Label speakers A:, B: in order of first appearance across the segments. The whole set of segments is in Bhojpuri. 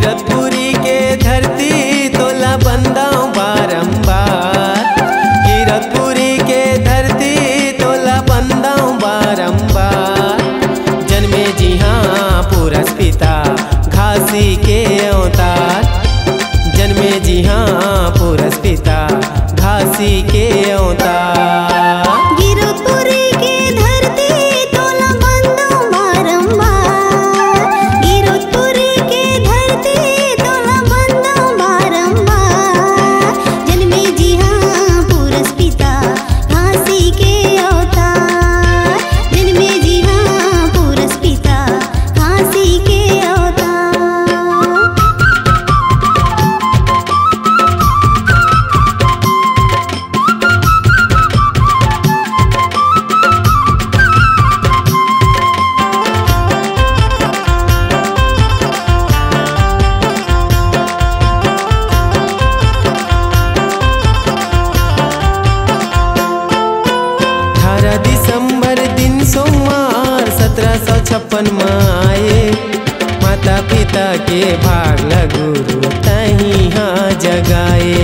A: कीरतपुरी के धरती तोला बंदाऊं बारंबार। कीरतपुरी के धरती तोला बंदाऊं बारंबार। जन्मे जी हाँ पुरस पिता घासी के अवतार। जन्मे जी हाँ पुरस पिता घासी के अवतार।
B: कीरतपुरी के धरती तोला बंदाऊं बारंबार। कीरतपुरी के धरती तोला बंदाऊं बारंबार। जन्मे जी हाँ पुरस पिता घासी के अवतार। जन्मे जी हाँ पुरस पिता घासी के अवतार।
A: दिसंबर दिन सोमवार 1756 में आए। माता पिता के भाग गुरु तहीं हाँ जगाए।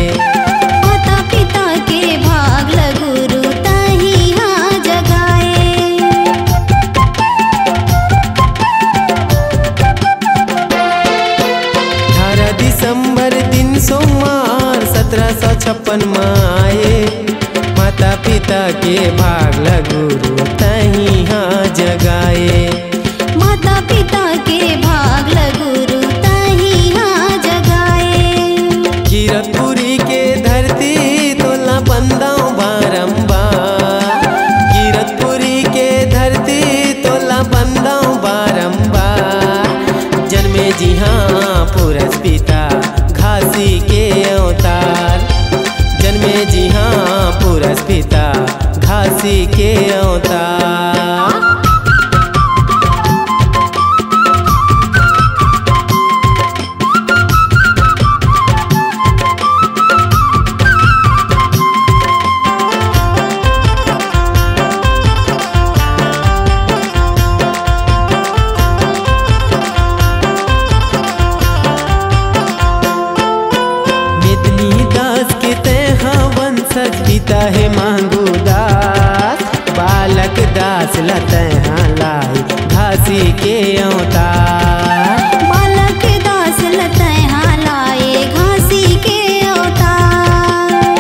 B: माता पिता के भाग गुरु तहीं हाँ जगाए।
A: 18 दिसंबर दिन सोमवार 1756 में आए। माता पिता के भाग गुरु तहीं हाँ जगाए।
B: माता पिता के भाग गुरु तहीं हाँ जगाए।
A: कीरतपुरी के धरती तोला बंदाऊं बारंबार। कीरतपुरी के धरती तोला बंदाऊं बारंबार। जन्मे जी हाँ पुरस पिता घासी के अवतार। जन्मे जी हाँ पुरस पिता घासी के अवतार। पिता है मांगू दास बालक दास लतैहा लाई घासी के अवतार।
B: बालक दास लतैहा लाए घासी के अवतार।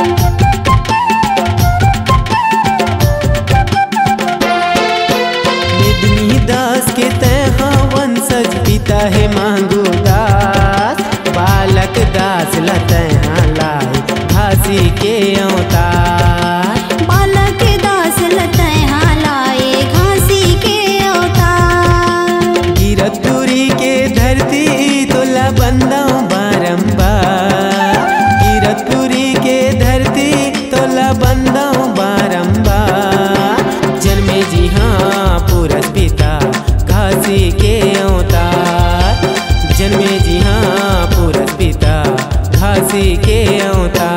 A: मेदिनी दास के तैहा वंशज पिता है मांगू दास बालक दास लतैहा लाई घासी के अवतार।
B: बालक दास लतैहा लाए घासी के अवतार।
A: कीरतपुरी के धरती तोला बंदाऊं बारंबार। कीरतपुरी के धरती तोला बंदाऊं बारंबार। जन्मे जी हाँ पुरस पिता घासी के अवतार। जन्मे जी हाँ पुरस पिता घासी के अवतार।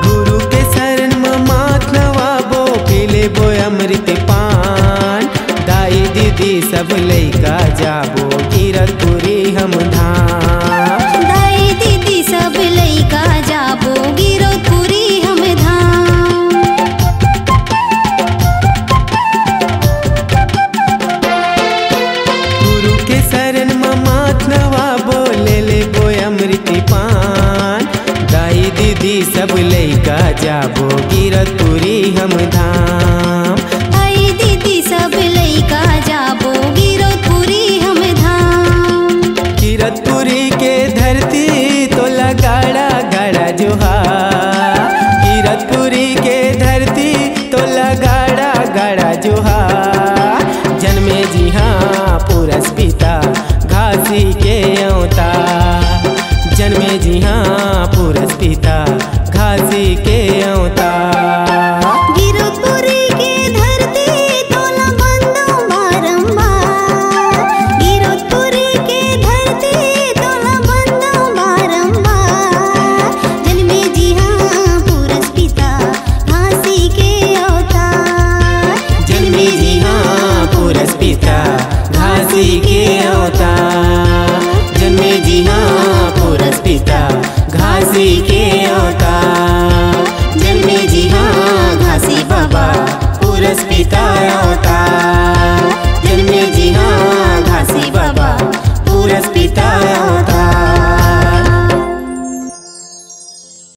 A: गुरु के शरण में माथ नवाबो पीले बो अमृत पान। दाई दीदी सब लइका जाबो कीरतपुरी हम धाम।
B: दाई दीदी सब लइका जाबो कीरतपुरी हम धाम।
A: गुरु के शरण में माथ नवाबो ले बो अमृत पान। दाई दीदी सब लइका जाबो कीरतपुरी हम धाम।
B: दाई दीदी सब लइका जाबो कीरतपुरी हम धाम।
A: कीरतपुरी के धरती तोला गाड़ा गाड़ा जोहार। कीरतपुरी के धरती तोला गाड़ा गाड़ा जोहार। जन्मे जी हाँ पुरस पिता घासी के अवतार। जन्मे जी हाँ पुरस पिता घासी के अवतार।
B: कीरतपुरी
A: घासी के